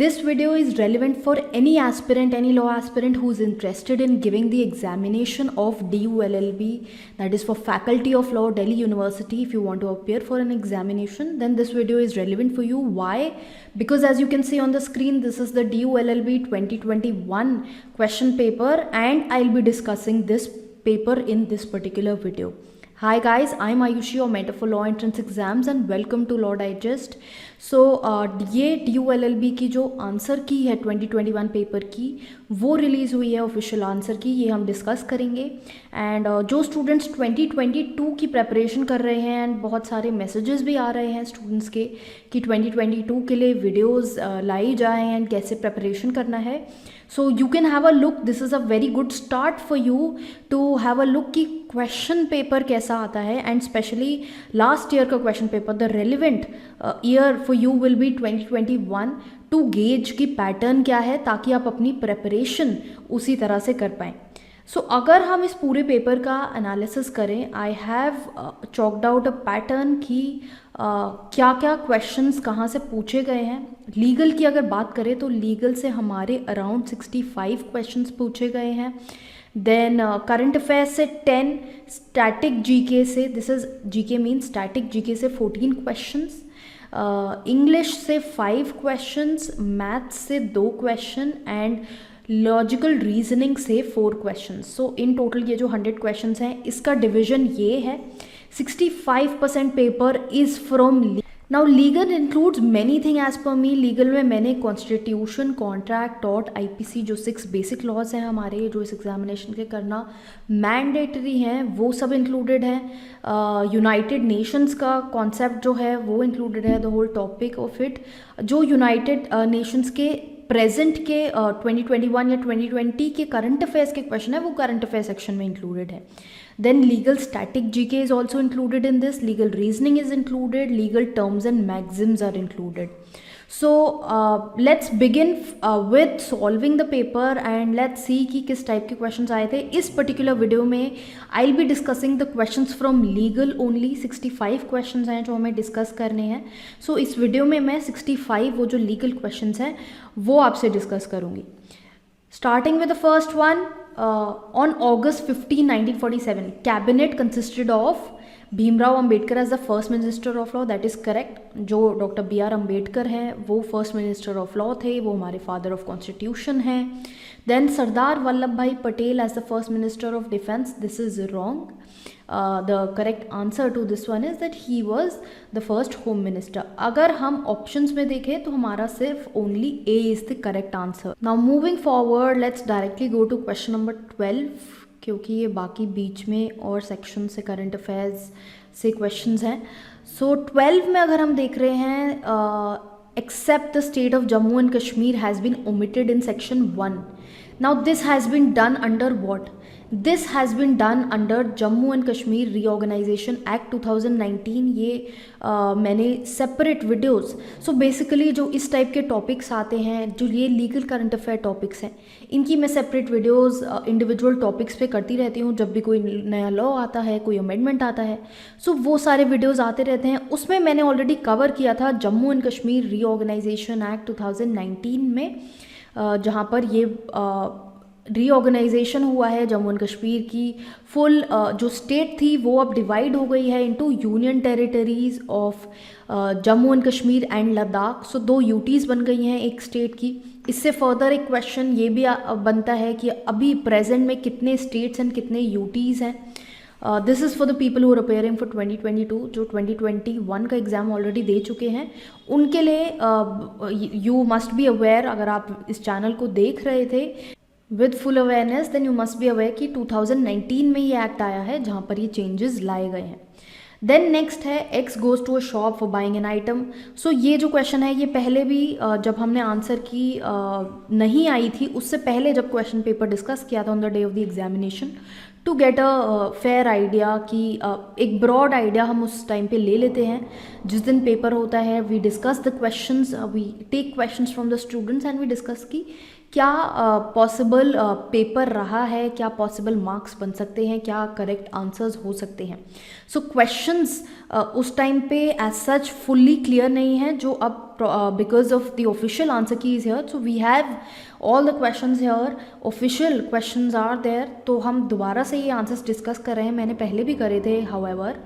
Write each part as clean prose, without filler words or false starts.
This video is relevant for any aspirant, any law aspirant who is interested in giving the examination of DULLB, that is for Faculty of Law, Delhi University. If you want to appear for an examination, then this video is relevant for you. Why? Because as you can see on the screen, this is the DULLB 2021 question paper, and I'll be discussing this paper in this particular video. Hi guys, I'm Ayushi, your mentor for law entrance exams, and welcome to Law Digest. So ये DULLB की जो answer की है 2021 paper की, वो release हुई है official answer की, ये हम डिस्कस करेंगे. एंड जो स्टूडेंट्स 2022 की प्रेपरेशन कर रहे हैं, एंड बहुत सारे मैसेजेस भी आ रहे हैं स्टूडेंट्स के कि 2022 के लिए वीडियोस लाई जाएँ एंड कैसे प्रेपरेशन करना है. So you can have a look, this is a very good start for you to have a look कि क्वेश्चन पेपर कैसा आता है, एंड स्पेशली लास्ट ईयर का question paper, the relevant year for you will be 2021 to gauge की pattern क्या है, ताकि आप अपनी प्रेपरेशन उसी तरह से कर पाएँ. सो अगर हम इस पूरे पेपर का एनालिसिस करें, I have choked out a pattern कि क्या क्या क्वेश्चंस कहाँ से पूछे गए हैं. लीगल की अगर बात करें तो लीगल से हमारे अराउंड 65 क्वेश्चंस पूछे गए हैं. देन करंट अफेयर्स से 10, स्टैटिक जीके से, this is GK mean static GK से 14 क्वेश्चंस, इंग्लिश से 5 क्वेश्चंस, मैथ्स से 2 क्वेश्चन, एंड लॉजिकल रीजनिंग से 4 क्वेश्चंस. सो इन टोटल ये जो 100 क्वेश्चंस हैं, इसका डिवीजन ये है. 65% paper is from. Now legal includes many thing as per me. Legal में मैंने कॉन्स्टिट्यूशन, कॉन्ट्रैक्ट, टॉर्ट, आईपीसी, जो 6 बेसिक लॉज हैं हमारे, जो इस एग्जामिनेशन के करना मैंडेटरी हैं, वो सब इंक्लूडेड हैं. यूनाइटेड नेशंस का कॉन्सेप्ट जो है वो इंक्लूडेड है, the whole topic of it. जो यूनाइटेड नेशंस के प्रेजेंट के 2021 या 2020 के करंट अफेयर्स के क्वेश्चन है, वो करंट अफेयर सेक्शन में इंक्लूडेड है. Then legal static GK is also included in this. Legal reasoning is included. Legal terms and maxims are included. So let's begin with solving the paper, and let's see कि किस type के questions आए थे. इस particular video में I'll be discussing the questions from legal only. 65 questions हैं जो हमें discuss करने हैं. So इस video में मैं 65 वो जो legal questions हैं वो आपसे discuss करूँगी. Starting with the first one. On August 15, 1947, cabinet consisted of Bhimrao Ambedkar as the first minister of law. That is correct. जो डॉक्टर B.R. अम्बेडकर हैं वो फर्स्ट मिनिस्टर ऑफ लॉ थे, वो हमारे फादर ऑफ कॉन्स्टिट्यूशन हैं. देन सरदार वल्लभ भाई Patel as the first minister of defense. This is wrong. The correct answer to this one is that he was the first home minister. अगर हम options में देखें तो हमारा सिर्फ only A is the correct answer. Now moving forward, let's directly go to question number 12, क्योंकि ये बाकी बीच में और सेक्शन से करंट अफेयर्स से क्वेश्चंस हैं. सो 12 में अगर हम देख रहे हैं, except the state of Jammu and Kashmir has been omitted in section 1. Now this has been done under what? This has been done under Jammu and Kashmir Reorganization Act 2019. ये मैंने सेपरेट वीडियोस. सो बेसिकली जो इस type के topics आते हैं, जो ये legal current affair topics हैं, इनकी मैं सेपरेट वीडियोस इंडिविजुअल टॉपिक्स पे करती रहती हूँ. जब भी कोई नया लॉ आता है, कोई अमेंडमेंट आता है, सो वो सारे वीडियोस आते रहते हैं. उसमें मैंने ऑलरेडी कवर किया था Jammu and Kashmir reorganisation act 2019 में, जहाँ पर ये रीऑर्गेनाइजेशन हुआ है. जम्मू एंड कश्मीर की फुल जो स्टेट थी वो अब डिवाइड हो गई है into union territories of Jammu and Kashmir and Ladakh. So 2 UTs बन गई हैं एक स्टेट की. इससे फर्दर एक क्वेश्चन ये भी बनता है कि अभी प्रेजेंट में कितने स्टेट्स एंड कितने यूटीज़ हैं. This is for the people who are appearing for 2022. जो 2021 का एग्ज़ाम ऑलरेडी दे चुके हैं उनके लिए यू मस्ट बी अवेयर. अगर आप इस चैनल को देख रहे थे with full awareness, then you must be aware कि 2019 में ये एक्ट आया है जहाँ पर ये चेंजेस लाए गए हैं. देन नेक्स्ट है X goes to a shop for buying an item. So ये जो क्वेश्चन है ये पहले भी जब हमने आंसर की नहीं आई थी, उससे पहले जब क्वेश्चन पेपर डिस्कस किया था on the day of the examination, to get a fair idea कि एक ब्रॉड आइडिया हम उस टाइम पे ले लेते हैं जिस दिन पेपर होता है. We discuss the questions, we take questions from the students and we discuss क्या पॉसिबल पेपर रहा है, क्या पॉसिबल मार्क्स बन सकते हैं, क्या करेक्ट आंसर्स हो सकते हैं. सो क्वेश्चंस उस टाइम पे एज सच फुल्ली क्लियर नहीं है, जो अब because of the official answer key is here, so we have all the questions here, official questions are there. तो हम दोबारा से ये आंसर्स डिस्कस कर रहे हैं, मैंने पहले भी करे थे. हाउएवर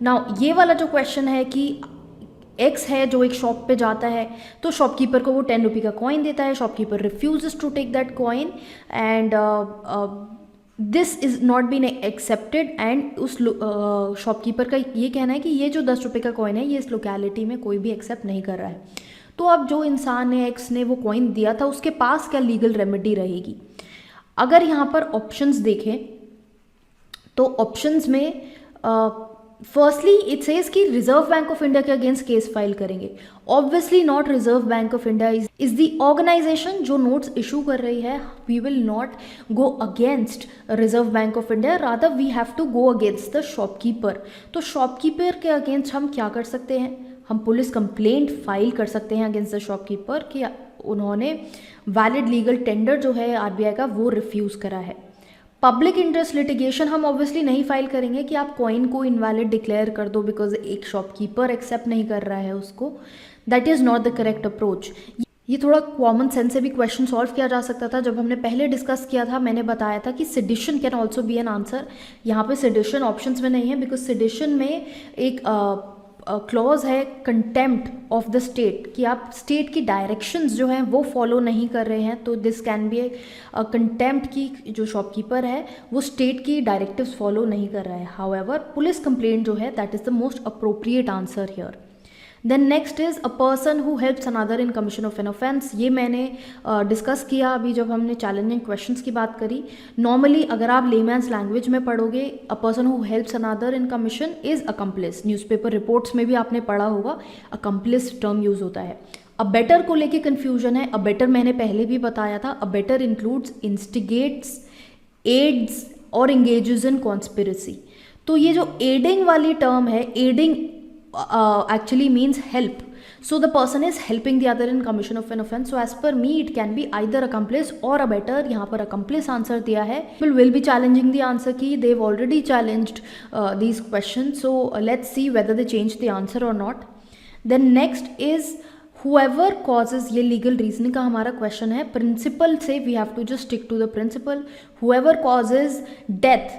नाउ ये वाला जो क्वेश्चन है कि एक्स है जो एक शॉप पे जाता है, तो शॉपकीपर को वो 10 रुपये का कॉइन देता है. Shopkeeper refuses to take that coin and this is not been accepted. And उस शॉपकीपर का ये कहना है कि ये जो 10 रुपये का कॉइन है ये इस लोकेलिटी में कोई भी एक्सेप्ट नहीं कर रहा है. तो अब जो इंसान है एक्स ने वो कॉइन दिया था, उसके पास क्या लीगल रेमेडी रहेगी. अगर यहाँ पर ऑप्शंस देखें तो ऑप्शंस में फर्स्टली इट सेज कि रिजर्व बैंक ऑफ इंडिया के अगेंस्ट केस फाइल करेंगे. Obviously not. Reserve Bank of India is the organisation जो नोट्स इशू कर रही है. We will not go against Reserve Bank of India, rather we have to go against the shopkeeper. तो shopkeeper के against हम क्या कर सकते हैं, हम पुलिस कंप्लेंट फाइल कर सकते हैं अगेंस्ट द शॉपकीपर कि उन्होंने वैलिड लीगल टेंडर जो है आरबीआई का वो रिफ्यूज़ करा है. पब्लिक इंटरेस्ट लिटिगेशन हम ऑब्वियसली नहीं फाइल करेंगे कि आप कॉइन को इनवैलिड डिक्लेयर कर दो बिकॉज एक शॉपकीपर एक्सेप्ट नहीं कर रहा है उसको. That is not the correct approach. ये थोड़ा कॉमन सेंस से भी क्वेश्चन सॉल्व किया जा सकता था. जब हमने पहले डिस्कस किया था मैंने बताया था कि sedition can also be an answer. यहाँ पे सेडिशन ऑप्शंस में नहीं है बिकॉज सेडिशन में एक क्लॉज है कंटेम्प्ट ऑफ द स्टेट, कि आप स्टेट की डायरेक्शंस जो हैं वो फॉलो नहीं कर रहे हैं. तो दिस कैन बी कंटेम्प्ट की जो शॉपकीपर है वो स्टेट की डायरेक्टिव्स फॉलो नहीं कर रहा है. हाउएवर पुलिस कंप्लेंट जो है that is the most appropriate answer here. Then next is a person who helps another in commission of an offence. ये मैंने डिस्कस किया अभी जब हमने चैलेंजिंग क्वेश्चंस की बात करी. नॉर्मली अगर आप लेमैन्स लैंग्वेज में पढ़ोगे, अ person who helps another in commission is accomplish. Newspaper reports में भी आपने पढ़ा होगा अकम्प्लिस टर्म यूज़ होता है. अबेटर को लेके कन्फ्यूजन है. अबेटर मैंने पहले भी बताया था, अबेटर इंक्लूड्स इंस्टिगेट्स, एड्स और इंगेजेस इन कॉन्स्पिरेसी. तो ये जो एडिंग वाली टर्म है, adding actually means help. So the person is helping the other in commission of an offense. So as per me it can be either accomplice or abettor. यहाँ पर accomplice answer दिया है. People will be challenging the answer key. They've already challenged these questions. So let's see whether they change the answer or not. Then next is whoever causes. ये legal reasoning का हमारा question है. Principle से we have to just stick to the principle. Whoever causes death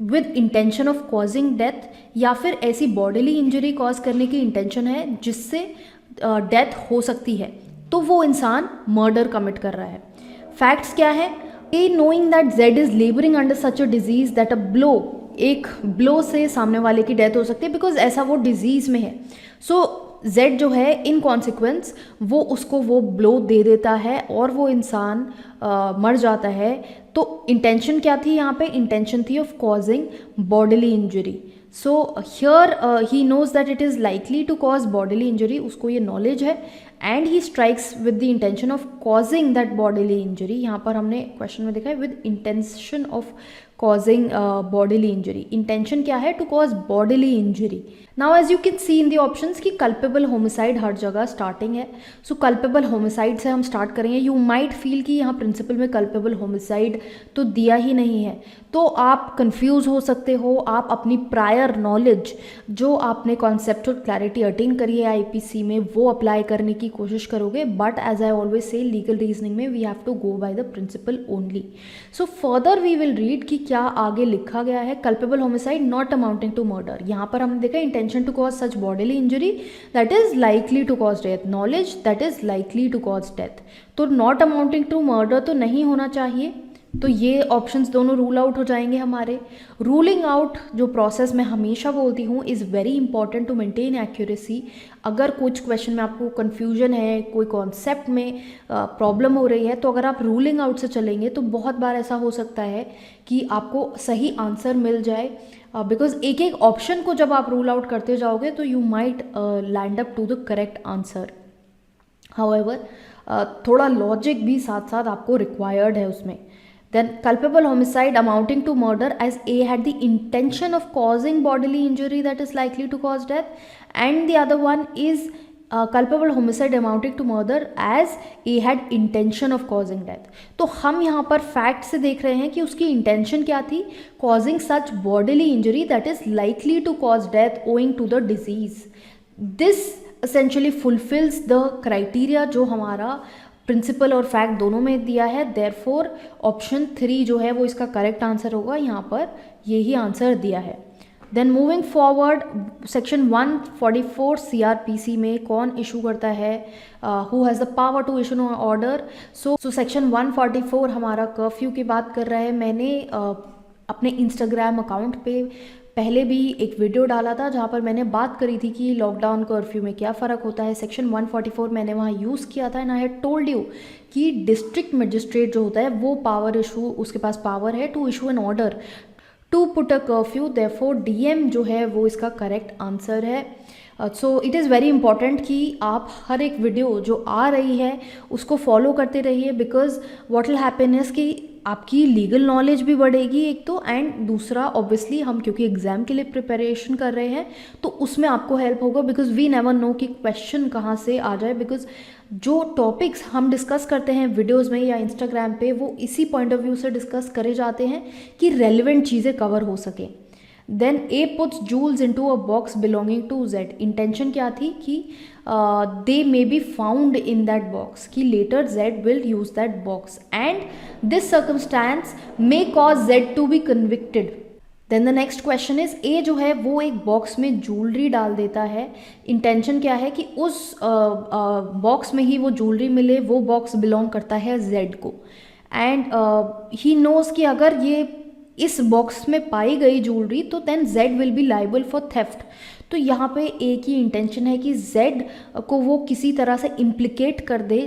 with intention of causing death, या फिर ऐसी bodily injury cause करने की इंटेंशन है जिससे डेथ हो सकती है, तो वो इंसान मर्डर कमिट कर रहा है. फैक्ट्स क्या है, A knowing that Z is labouring under such a disease that a blow, एक ब्लो से सामने वाले की डेथ हो सकती है बिकॉज ऐसा वो डिजीज में है. सो जेड जो है इन कॉन्सिक्वेंस वो उसको वो ब्लो दे देता है और वो इंसान मर जाता है. तो इंटेंशन क्या थी यहाँ पे, इंटेंशन थी of causing bodily injury. So here he knows that it is likely to cause bodily injury, उसको ये नॉलेज है, and he strikes with the intention of causing that bodily injury. यहाँ पर हमने क्वेश्चन में देखा है with intention of causing bodily injury. Intention क्या है, to cause bodily injury. Now as you can see in the options कि culpable homicide हर जगह स्टार्टिंग है. सो कल्पेबल होमिसाइड से हम स्टार्ट करेंगे. यू माइट फील कि यहाँ प्रिंसिपल में कल्पेबल होमिसाइड तो दिया ही नहीं है, तो आप कंफ्यूज हो सकते हो. आप अपनी प्रायर नॉलेज जो आपने कॉन्सेप्चुअल क्लैरिटी अटेन करी है आईपीसी में वो अप्लाई करने की कोशिश करोगे. But as I always say legal reasoning में we have to go by the principle only. So further we will read कि क्या आगे लिखा गया है. Culpable homicide not amounting to murder. यहाँ पर हमने देखा intention to cause such bodily injury that is likely to cause death, knowledge that is likely to cause death. तो नॉट अमाउंटिंग टू मर्डर तो नहीं होना चाहिए. तो ये ऑप्शंस दोनों रूल आउट हो जाएंगे हमारे. रूलिंग आउट जो प्रोसेस मैं हमेशा बोलती हूँ is very important to maintain accuracy. अगर कुछ क्वेश्चन में आपको कन्फ्यूजन है, कोई कॉन्सेप्ट में प्रॉब्लम हो रही है, तो अगर आप रूलिंग आउट से चलेंगे तो बहुत बार ऐसा हो सकता है कि आपको सही आंसर मिल जाए. बिकॉज एक एक ऑप्शन को जब आप रूल आउट करते जाओगे तो you might land up to the correct answer. However थोड़ा लॉजिक भी साथ साथ आपको रिक्वायर्ड है उसमें. Then culpable homicide amounting to murder as A had the intention of causing bodily injury that is likely to cause death, and the other one is culpable homicide amounting to murder as A had intention of causing death. तो हम यहाँ पर fact से देख रहे हैं कि उसकी इंटेंशन क्या थी, causing such bodily injury that is likely to cause death owing to the disease. This essentially fulfills the criteria जो हमारा प्रिंसिपल और फैक्ट दोनों में दिया है. देयरफॉर ऑप्शन 3 जो है वो इसका करेक्ट आंसर होगा. यहाँ पर यही आंसर दिया है. Then moving forward, section 144 CRPC में कौन इशू करता है, who has the power to issue order. So section 144 हमारा कर्फ्यू की बात कर रहा है. मैंने अपने इंस्टाग्राम अकाउंट पे पहले भी एक वीडियो डाला था जहाँ पर मैंने बात करी थी कि लॉकडाउन कर्फ्यू में क्या फ़र्क होता है. सेक्शन 144 मैंने वहाँ यूज़ किया था and I had told you कि डिस्ट्रिक्ट मजिस्ट्रेट जो होता है वो पावर इशू, उसके पास पावर है to issue an order to put a curfew. Therefore DM जो है वो इसका करेक्ट आंसर है. So it is very important कि आप हर एक वीडियो जो आ रही है उसको फॉलो करते रहिए, because what will happen is कि आपकी लीगल नॉलेज भी बढ़ेगी एक तो, एंड दूसरा ऑब्वियसली हम क्योंकि एग्ज़ाम के लिए प्रिपरेशन कर रहे हैं तो उसमें आपको हेल्प होगा, बिकॉज वी नेवर नो कि क्वेश्चन कहाँ से आ जाए. बिकॉज जो टॉपिक्स हम डिस्कस करते हैं वीडियोस में या इंस्टाग्राम पे वो इसी पॉइंट ऑफ व्यू से डिस्कस करे जाते हैं कि रेलिवेंट चीज़ें कवर हो सकें. Then A puts jewels into a box belonging to Z. इंटेंशन क्या थी कि they may be found in that box, कि later Z will use that box and this circumstance may cause Z to be convicted. देन the next question is, A जो है वो एक बॉक्स में ज्वेलरी डाल देता है. इंटेंशन क्या है कि उस बॉक्स में ही वो ज्वेलरी मिले. वो बॉक्स बिलोंग करता है Z को एंड ही नोज कि अगर ये इस बॉक्स में पाई गई ज्वेलरी तो then Z will be liable for theft. तो यहाँ पे A की इंटेंशन है कि Z को वो किसी तरह से इम्प्लिकेट कर दे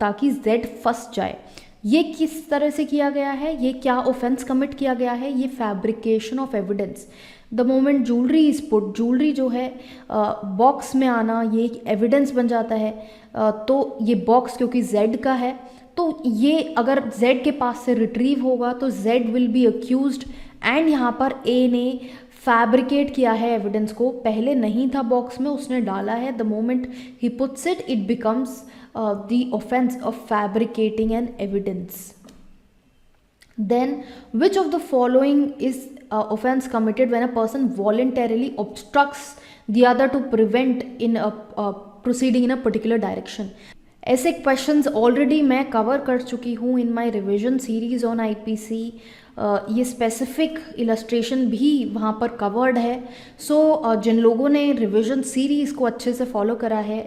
ताकि Z फंस जाए. ये किस तरह से किया गया है, ये क्या ऑफेंस कमिट किया गया है, ये fabrication of evidence. The moment jewellery is put, jewellery जो है बॉक्स में आना ये एक एविडेंस बन जाता है. तो ये बॉक्स क्योंकि Z का है तो ये अगर Z के पास से रिट्रीव होगा तो Z will B accused and यहाँ पर A ने फैब्रिकेट किया है एविडेंस को. पहले नहीं था बॉक्स में, उसने डाला है. The moment he puts it, it becomes the offense of fabricating an evidence. Then which of the following is offense committed when a person voluntarily obstructs the other to prevent in a proceeding in a particular direction. ऐसे questions already मैं cover कर चुकी हूँ in my revision series on IPC. ये specific illustration भी वहाँ पर covered है. सो जिन लोगों ने रिवीजन सीरीज़ को अच्छे से फॉलो करा है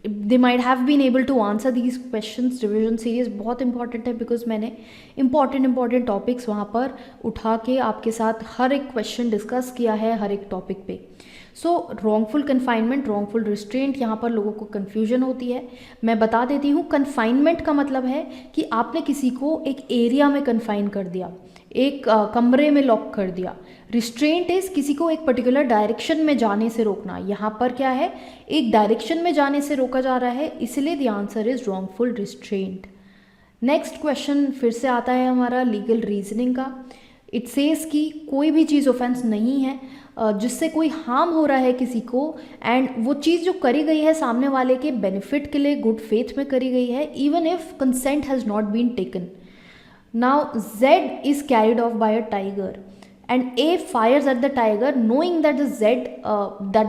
they might have been able to answer these questions. Revision series बहुत इंपॉर्टेंट है बिकॉज मैंने इंपॉर्टेंट टॉपिक्स वहाँ पर उठा के आपके साथ हर एक क्वेश्चन डिस्कस किया है हर एक टॉपिक पे. सो रॉन्गफुल कन्फाइनमेंट, रॉन्गफुल रिस्ट्रेंट, यहाँ पर लोगों को कन्फ्यूजन होती है. मैं बता देती हूँ. कन्फाइनमेंट का मतलब है कि आपने किसी को एक एरिया में कन्फाइन कर दिया, एक कमरे में लॉक कर दिया. रिस्ट्रेंट इज किसी को एक पर्टिकुलर डायरेक्शन में जाने से रोकना. यहाँ पर क्या है, एक डायरेक्शन में जाने से रोका जा रहा है, इसलिए the answer is wrongful restraint. Next question फिर से आता है हमारा लीगल रीजनिंग का. इट सेज कि कोई भी चीज़ ऑफेंस नहीं है जिससे कोई हार्म हो रहा है किसी को एंड वो चीज़ जो करी गई है सामने वाले के बेनिफिट के लिए गुड फेथ में करी गई है, even if consent has not been taken. Now Z is carried off by a tiger and A fires at the tiger knowing that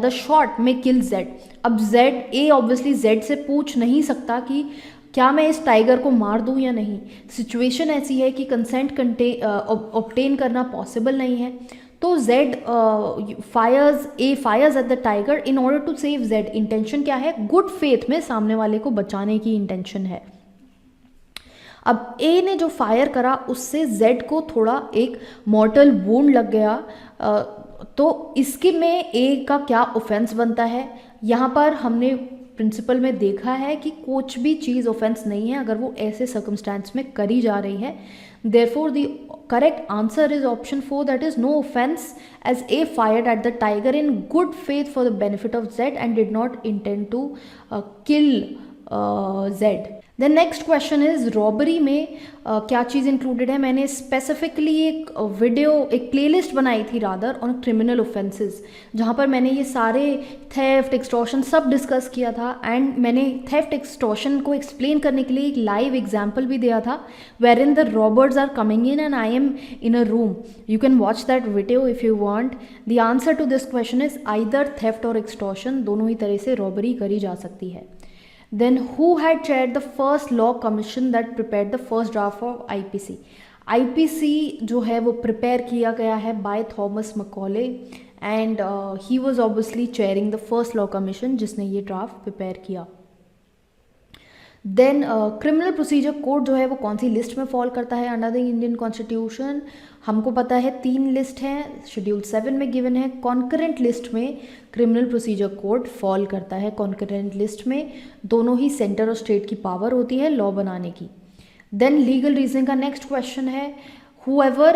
the shot may kill Z. अब A obviously Z से पूछ नहीं सकता कि क्या मैं इस tiger को मार दूं या नहीं. सिचुएशन ऐसी है कि कंसेंट ऑब्टेन करना पॉसिबल नहीं है. तो A fires at the tiger in order to save Z. इंटेंशन क्या है, गुड फेथ में सामने वाले को बचाने की इंटेंशन है. अब A ने जो फायर करा उससे Z को थोड़ा एक मॉर्टल वुंड लग गया. तो इसके में A का क्या ऑफेंस बनता है. यहाँ पर हमने प्रिंसिपल में देखा है कि कुछ भी चीज़ ऑफेंस नहीं है अगर वो ऐसे सर्कमस्टेंस में करी जा रही है. Therefore the correct answer is option 4, that is no offence as A fired at the tiger in good faith for the benefit of Z and did not intend to kill Z. The next question is robbery में क्या चीज़ included है। मैंने specifically एक video, एक playlist बनाई थी rather on criminal offences, जहाँ पर मैंने ये सारे थेफ्ट, एक्सटॉर्शन सब डिस्कस किया था। एंड मैंने थेफ्ट, एक्सटॉर्शन को एक्सप्लेन करने के लिए एक लाइव एग्जाम्पल भी दिया था, where in the robbers are coming in and I am in a room. You can watch that video if you want. The answer to this question is either theft or extortion, दोनों ही तरह से robbery करी जा सकती है। Then who had chaired the first law commission that prepared the first draft of IPC? IPC जो है वो प्रिपेयर किया गया है by Thomas Macaulay and he was obviously chairing the first law commission जिसने ये ड्राफ्ट प्रिपेयर किया। Then criminal procedure code जो है वो कौन सी लिस्ट में फॉल करता है अंडर द इंडियन कॉन्स्टिट्यूशन? हमको पता है 3 लिस्ट हैं, शेड्यूल 7 में गिवन है। कॉन्करेंट लिस्ट में क्रिमिनल प्रोसीजर कोड फॉल करता है। कॉन्करेंट लिस्ट में दोनों ही सेंटर और स्टेट की पावर होती है लॉ बनाने की। देन लीगल रीजनिंग का नेक्स्ट क्वेश्चन है, whoever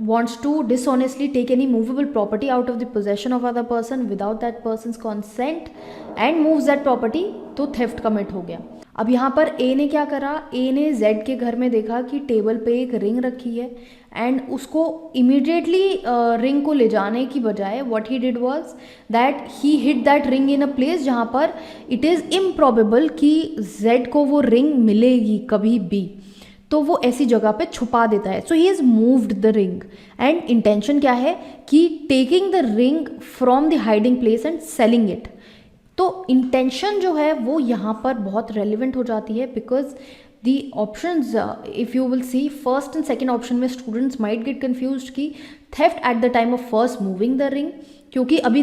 wants to dishonestly take any movable property out of the possession of other person without that person's consent and moves that property, तो theft commit हो गया। अब यहाँ पर ए ने क्या करा, ए ने जेड के घर में देखा कि टेबल पे एक रिंग रखी है एंड उसको इमीडिएटली रिंग को ले जाने की बजाय what he did was that he hide that ring in a place जहाँ पर इट इज़ इम्प्रॉबेबल कि जेड को वो रिंग मिलेगी कभी भी, तो वो ऐसी जगह पे छुपा देता है। So he is moved the ring and intention क्या है कि taking the ring from the hiding place and selling it. तो इंटेंशन जो है वो यहाँ पर बहुत रेलिवेंट हो जाती है because the options if you will see first and second option में स्टूडेंट्स माइट गेट कन्फ्यूज कि theft at the time of first moving the ring, क्योंकि अभी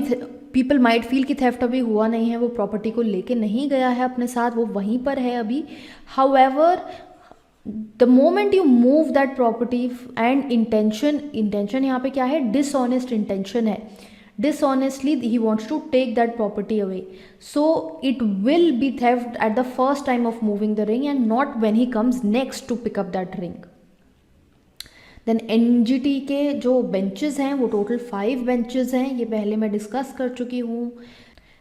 पीपल माइट फील कि थेफ्ट अभी हुआ नहीं है, वो प्रॉपर्टी को लेके नहीं गया है अपने साथ, वो वहीं पर है अभी। However the moment you move that property and intention यहाँ पे क्या है, डिसऑनेस्ट इंटेंशन है। Dishonestly he wants to take that property away, so it will be theft at the first time of moving the ring and not when he comes next to pick up that ring. Then NGT के जो benches हैं वो total 5 benches हैं, ये पहले मैं discuss कर चुकी हूँ।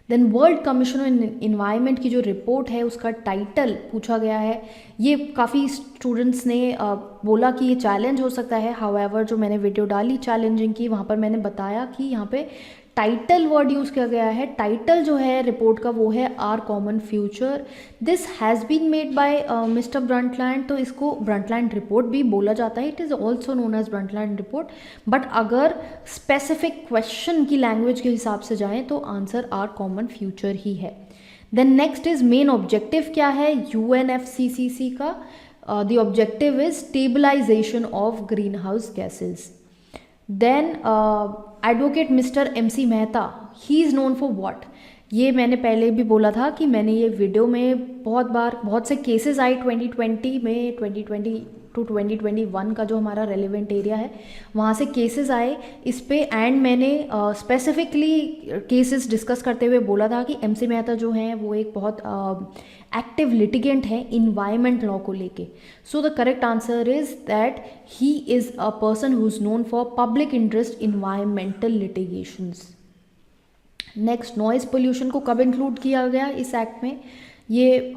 Then World Commission on Environment की जो रिपोर्ट है उसका टाइटल पूछा गया है। ये काफ़ी स्टूडेंट्स ने बोला कि ये चैलेंज हो सकता है। हाउएवर जो मैंने वीडियो डाली चैलेंजिंग की, वहाँ पर मैंने बताया कि यहाँ पे टाइटल वर्ड यूज़ किया गया है। टाइटल जो है रिपोर्ट का वो है our common future. This has been made by mister Brundtland, तो इसको ब्रंटलैंड रिपोर्ट भी बोला जाता है। It is also known as Brundtland report, but अगर स्पेसिफिक क्वेश्चन की लैंग्वेज के हिसाब से जाएं तो आंसर आर कॉमन फ्यूचर ही है। Then next is main objective क्या है UNFCCC का। The objective is stabilization of green house gases. Then advocate mister MC Mehta, he is known for what. ये मैंने पहले भी बोला था कि मैंने ये वीडियो में बहुत से केसेस आए 2020 में, 2020 टू 2021 का जो हमारा रेलिवेंट एरिया है वहाँ से केसेस आए इस पे, एंड मैंने स्पेसिफिकली केसेस डिस्कस करते हुए बोला था कि MC मेहता जो हैं वो एक बहुत एक्टिव लिटिगेंट है इन्वायरमेंट लॉ को लेके। So the correct answer is that he is a person who is known for public interest environmental litigations. Next, noise pollution को कब इंक्लूड किया गया इस एक्ट में? ये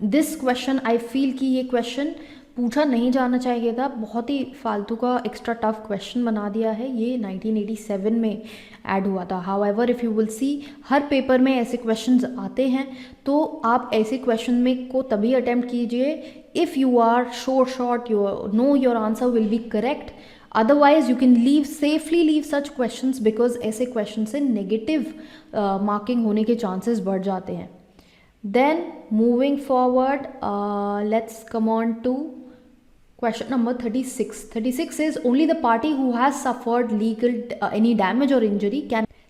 दिस क्वेश्चन आई फील कि ये क्वेश्चन पूछा नहीं जाना चाहिए था, बहुत ही फालतू का एक्स्ट्रा टफ क्वेश्चन बना दिया है। ये 1987 में ऐड हुआ था। However if you will see her paper में ऐसे क्वेश्चंस आते हैं, तो आप ऐसे क्वेश्चन में को तभी अटेम्प्ट कीजिए if you are short your answer will be correct. Otherwise you can safely leave such questions because ऐसे क्वेश्चन से नेगेटिव मार्किंग होने के चांसेस बढ़ जाते हैं। Then moving forward, let's come on to question number 36. 36 is only the party who has suffered legal any damage or injury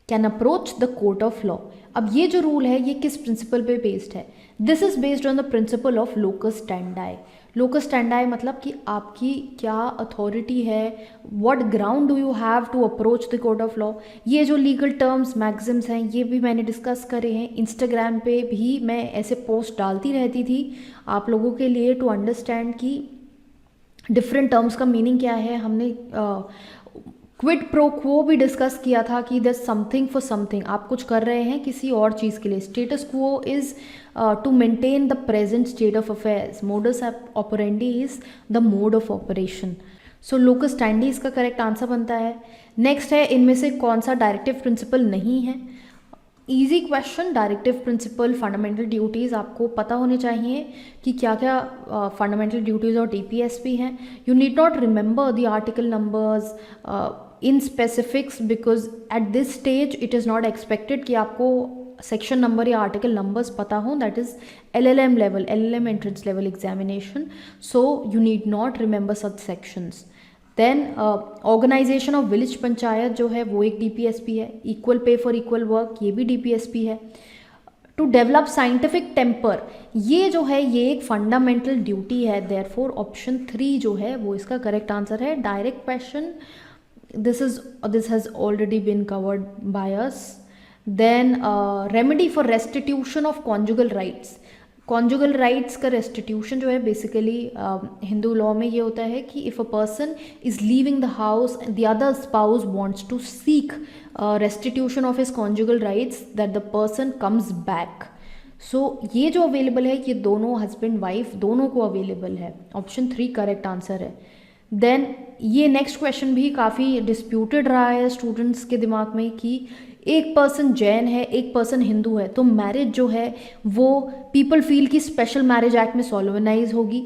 can approach the court of law. अब ये जो rule है ये किस प्रिंसिपल पे बेस्ड है? This is based on the principle of locus standi. Locus standi मतलब कि आपकी क्या अथॉरिटी है, what ground do you have to approach the court of law. ये जो लीगल टर्म्स मैक्सिम्स हैं ये भी मैंने डिस्कस करे हैं। इंस्टाग्राम पे भी मैं ऐसे पोस्ट डालती रहती थी आप लोगों के लिए टू अंडरस्टैंड कि डिफरेंट टर्म्स का मीनिंग क्या है। हमने क्विड प्रो क्वो भी डिस्कस किया था कि दर समथिंग फॉर समथिंग, आप कुछ कर रहे हैं किसी और चीज़ के लिए. Status quo is to maintain the present state of affairs. Modus operandi is the mode of operation. So locus standi इसका करेक्ट आंसर बनता है. नेक्स्ट है, इनमें से कौन सा डायरेक्टिव प्रिंसिपल नहीं है. Easy question. Directive principle, fundamental duties आपको पता होने चाहिए कि क्या क्या फंडामेंटल ड्यूटीज़ और DPSP हैं. You need not remember the article numbers in specifics because at this stage it is not expected कि आपको सेक्शन नंबर या आर्टिकल नंबर्स पता हो. That is LLM level, LLM entrance level examination. So you need not remember such sections. Then organization of village panchayat जो है वो एक DPSP है. Equal pay for equal work, ये भी DPSP है. टू डेवलप साइंटिफिक टेम्पर, ये जो है ये एक फंडामेंटल ड्यूटी है. देयरफॉर ऑप्शन 3 जो है वो इसका करेक्ट आंसर है. Direct question, this has already been covered by us. Then remedy for restitution of conjugal rights. Conjugal rights का रेस्टिट्यूशन जो है बेसिकली हिंदू लॉ में ये होता है कि if a person is leaving the house the other spouse wants to seek restitution of his conjugal rights that the person comes back. So ये जो अवेलेबल है ये दोनों हस्बैंड वाइफ दोनों को अवेलेबल है. ऑप्शन 3 करेक्ट आंसर है. Then ये नेक्स्ट क्वेश्चन भी काफ़ी डिस्प्यूटेड रहा है स्टूडेंट्स के दिमाग में कि एक पर्सन जैन है एक पर्सन हिंदू है तो मैरिज जो है वो पीपल फील की स्पेशल मैरिज एक्ट में सॉल्वेनाइज होगी.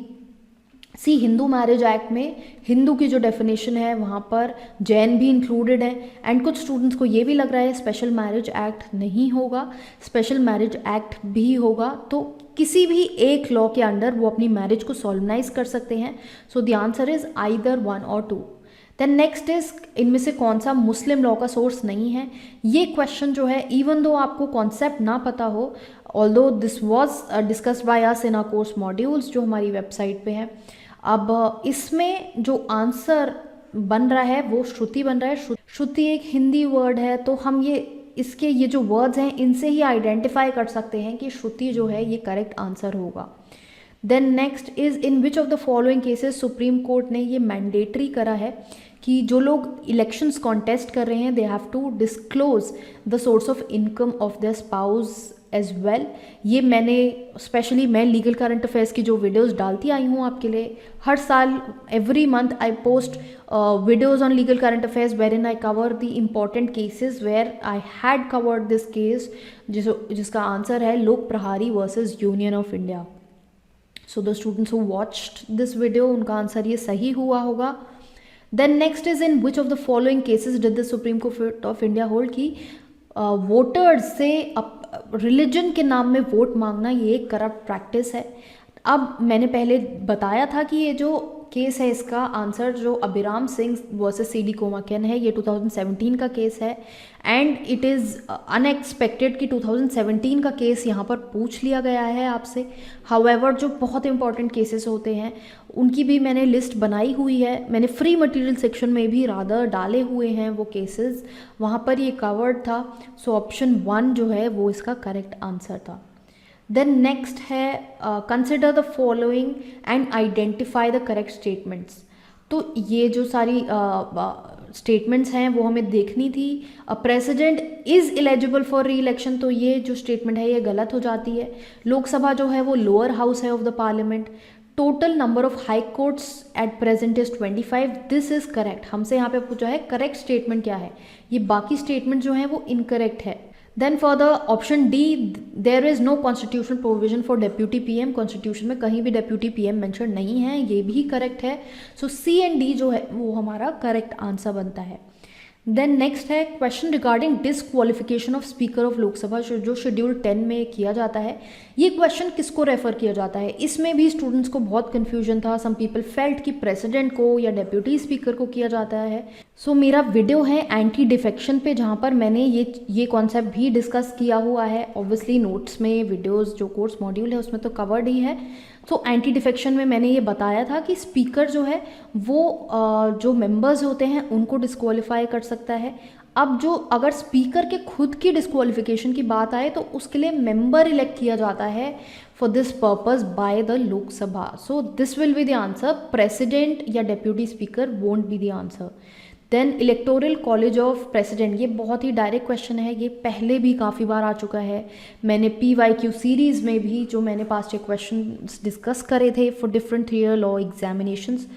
सी, हिंदू मैरिज एक्ट में हिंदू की जो डेफिनेशन है वहाँ पर जैन भी इंक्लूडेड है. एंड कुछ स्टूडेंट्स को ये भी लग रहा है स्पेशल मैरिज एक्ट नहीं होगा, स्पेशल मैरिज एक्ट भी होगा. तो किसी भी एक लॉ के अंडर वो अपनी मैरिज को सॉल्वेनाइज कर सकते हैं. So the answer is either 1 और 2. देन नेक्स्ट इज, इनमें से कौन सा मुस्लिम लॉ का सोर्स नहीं है. ये क्वेश्चन जो है इवन दो आपको कॉन्सेप्ट ना पता हो, although this was discussed by us in our course modules जो हमारी वेबसाइट पे है. अब इसमें जो आंसर बन रहा है वो श्रुति बन रहा है. श्रुति एक हिंदी वर्ड है तो हम इसके ये जो वर्ड्स हैं इनसे ही आइडेंटिफाई कर सकते हैं कि श्रुति जो है ये करेक्ट आंसर होगा. Then next is, in which of the following cases supreme court ने ये मैंडेटरी करा है कि जो लोग इलेक्शंस कॉन्टेस्ट कर रहे हैं they have to disclose the source of income of their spouse as well. ये मैं लीगल करंट अफेयर्स की जो वीडियोस डालती आई हूँ आपके लिए हर साल. Every month I post videos on legal current affairs wherein I cover the important cases where I had covered this case जिसका आंसर है Lok Prahari versus union of India. So the students who watched this video उनका आंसर ये सही हुआ होगा. Then next is, in which of the following cases did the supreme court of India hold की वोटर्स से रिलीजन के नाम में वोट मांगना ये एक करप्ट प्रैक्टिस है. अब मैंने पहले बताया था कि ये जो केस है इसका आंसर जो अभिराम सिंह वर्सेस CD कोमाकेन है ये 2017 का केस है. एंड इट इज़ अनएक्सपेक्टेड कि 2017 का केस यहाँ पर पूछ लिया गया है आपसे. हाउएवर जो बहुत इंपॉर्टेंट केसेस होते हैं उनकी भी मैंने लिस्ट बनाई हुई है. मैंने फ्री मटेरियल सेक्शन में भी रादर डाले हुए हैं वो केसेस, वहाँ पर ये कवर्ड था. सो ऑप्शन 1 जो है वो इसका करेक्ट आंसर था. देन नेक्स्ट है, consider the following and identify the correct statements. तो ये जो सारी स्टेटमेंट्स हैं वो हमें देखनी थी. प्रेसिडेंट इज़ एलिजिबल फॉर री इलेक्शन, तो ये जो स्टेटमेंट है ये गलत हो जाती है. लोकसभा जो है वो लोअर हाउस है of the parliament. Total number of high courts at present is 25. This is correct. हमसे यहाँ पे पूछा है करेक्ट स्टेटमेंट क्या है, ये बाकी स्टेटमेंट जो है वो इनकरेक्ट है. Then for the option D, there is no constitutional provision for deputy PM. Constitution में कहीं भी डेप्यूटी PM मेंशन नहीं है, ये भी करेक्ट है. सो C एंड D जो है वो हमारा करेक्ट आंसर बनता है. देन नेक्स्ट है question regarding disqualification of speaker of Lok Sabha जो शेड्यूल 10 में किया जाता है. ये क्वेश्चन किसको रेफर किया जाता है, इसमें भी स्टूडेंट्स को बहुत कन्फ्यूजन था. सम पीपल फेल्ट कि प्रेसिडेंट को या डेप्यूटी स्पीकर को किया जाता है. सो मेरा वीडियो है एंटी डिफेक्शन पे जहाँ पर मैंने ये कॉन्सेप्ट भी डिस्कस किया हुआ है. ऑब्वियसली नोट्स में वीडियोज़ जो कोर्स मॉड्यूल है उसमें तो कवर्ड ही है. तो एंटी डिफेक्शन में मैंने ये बताया था कि स्पीकर जो है वो जो मेंबर्स होते हैं उनको डिस्क्वालीफाई कर सकता है. अब जो अगर स्पीकर के खुद की डिस्क्वालिफिकेशन की बात आए तो उसके लिए मेंबर इलेक्ट किया जाता है for this purpose by the Lok Sabha. So this will be the answer. President या deputy speaker won't be the answer. Then electoral college of president, ये बहुत ही डायरेक्ट क्वेश्चन है, ये पहले भी काफ़ी बार आ चुका है। मैंने PYQ सीरीज़ में भी जो मैंने पास्ट ईयर क्वेश्चन डिस्कस करे थे for different 3 year law examinations,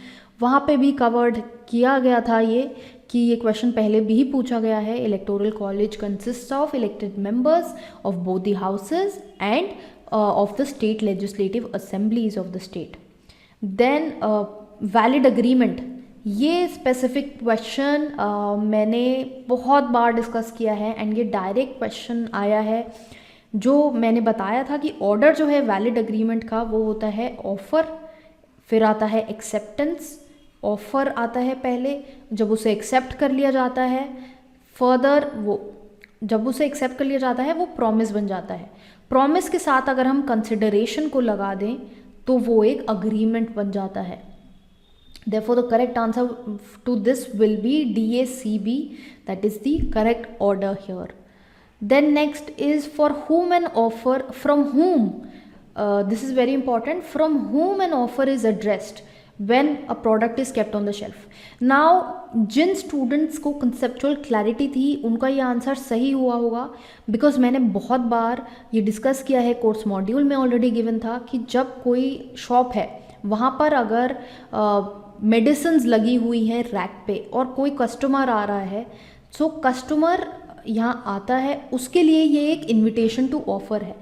वहाँ पे भी कवर्ड किया गया था ये कि ये क्वेश्चन पहले भी पूछा गया है। Electoral college consist of elected members of both the houses and of the state legislative assemblies of the state. Then valid agreement, ये स्पेसिफिक क्वेश्चन मैंने बहुत बार डिस्कस किया है एंड ये डायरेक्ट क्वेश्चन आया है। जो मैंने बताया था कि ऑर्डर जो है वैलिड अग्रीमेंट का वो होता है ऑफ़र, फिर आता है एक्सेप्टेंस। ऑफ़र आता है पहले, जब उसे एक्सेप्ट कर लिया जाता है, फर्दर वो जब उसे एक्सेप्ट कर लिया जाता है वो प्रॉमिस बन जाता है। प्रॉमिस के साथ अगर हम कंसिडरेशन को लगा दें तो वो एक अग्रीमेंट बन जाता है। Therefore, the correct answer to this will be DACB. That is the correct order here. Then next is for whom an offer, from whom, this is very important, from whom an offer is addressed when a product is kept on the shelf. Now, Jin students को conceptual clarity थी उनका ये answer सही हुआ होगा, because मैंने बहुत बार ये डिस्कस किया है, कोर्स मॉड्यूल में ऑलरेडी गिवन था कि जब कोई शॉप है वहाँ पर अगर मेडिसिन्स लगी हुई हैं रैक पे और कोई कस्टमर आ रहा है, सो कस्टमर यहाँ आता है, उसके लिए ये एक इन्विटेशन टू ऑफर है।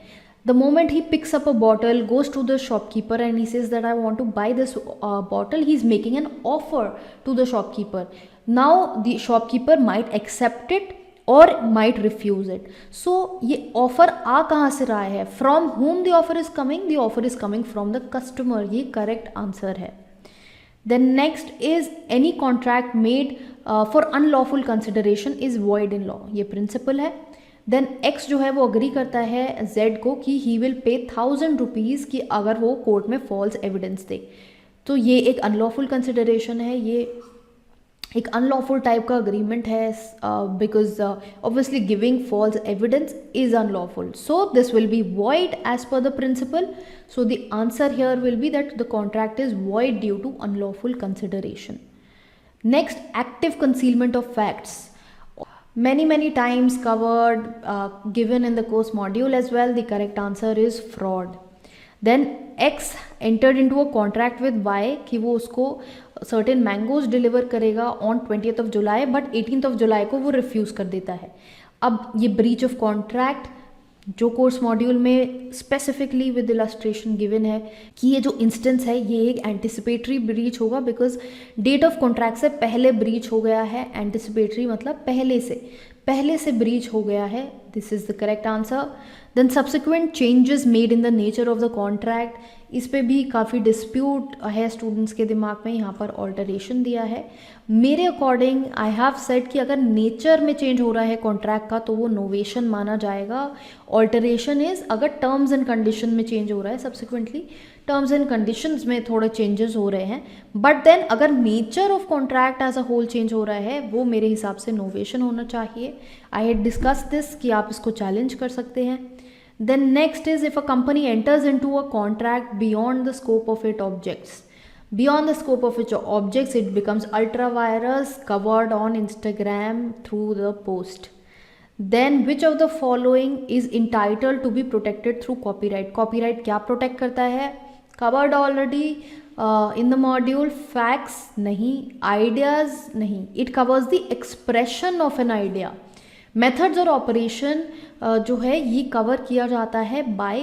The moment he picks up a bottle, goes to the shopkeeper and he says that I want to buy this bottle, he is making an offer to the shopkeeper. Now the shopkeeper might accept it और might refuse it. So ये offer आ कहाँ से रहा है? From whom the offer is coming, the offer is coming from the customer, ये correct answer है। Then next is any contract made for unlawful consideration is void in law, ये principal है। Then X जो है वो agree करता है Z को कि he will pay 1000 रुपीज़ कि अगर वो कोर्ट में फॉल्स एविडेंस दे, तो ये एक अनलॉफुल कंसिडरेशन है, ये एक अनलॉफुल टाइप का अग्रीमेंट है, because obviously giving false evidence is unlawful, so this will be void as per the principle. So the answer here will be that the contract is void due to unlawful consideration. Next, active concealment of facts. Many times covered, given in the course module as well. The correct answer is fraud. Then X entered into a contract with Y कि वो उसको certain mangoes deliver करेगा on 20th of July, but 18th of July को वो refuse कर देता है। अब ये breach of contract जो कोर्स मॉड्यूल में स्पेसिफिकली विद इलस्ट्रेशन गिवन है कि ये जो इंस्टेंस है ये एक एंटिसिपेटरी ब्रीच होगा, बिकॉज डेट ऑफ कॉन्ट्रैक्ट से पहले ब्रीच हो गया है। एंटिसिपेटरी मतलब पहले से ब्रीच हो गया है। This is the correct answer. Then subsequent changes made in the nature of the contract, इस पे भी काफ़ी डिस्प्यूट है स्टूडेंट्स के दिमाग में। यहाँ पर ऑल्टरेशन दिया है। मेरे अकॉर्डिंग आई हैव सेड कि अगर नेचर में चेंज हो रहा है कॉन्ट्रैक्ट का तो वो नोवेशन माना जाएगा। ऑल्टरेशन इज अगर टर्म्स एंड कंडीशन में चेंज हो रहा है, सब्सिक्वेंटली टर्म्स एंड कंडीशंस में थोड़े चेंजेस हो रहे हैं, बट देन अगर nature of contract as a whole change हो रहा है वो मेरे हिसाब से नोवेशन होना चाहिए। आई हैड डिस्कस दिस कि आप इसको चैलेंज कर सकते हैं। Then next is if a company enters into a contract beyond the scope of its objects. Beyond the scope of its objects, it becomes ultra virus, covered on Instagram through the post. Then which of the following is entitled to be protected through copyright? Copyright क्या protect करता है? Covered already in the module. Facts नहीं, ideas नहीं. It covers the expression of an idea. Methods और operation जो है ये कवर किया जाता है by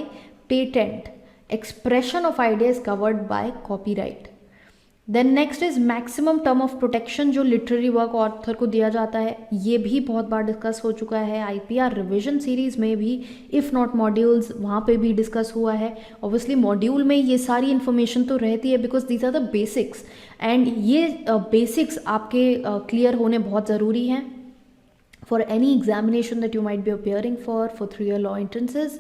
patent. Expression of idea is covered by copyright. Then next is maximum term of protection जो लिटरेरी वर्क ऑथर को दिया जाता है, ये भी बहुत बार डिस्कस हो चुका है। IPR रिविजन सीरीज में भी, इफ़ नॉट मॉड्यूल्स, वहाँ पे भी डिस्कस हुआ है। ऑब्वियसली मॉड्यूल में ये सारी इन्फॉर्मेशन तो रहती है because these are the basics, and ये बेसिक्स आपके क्लियर होने बहुत ज़रूरी हैं for any examination that you might be appearing for 3-year law entrances.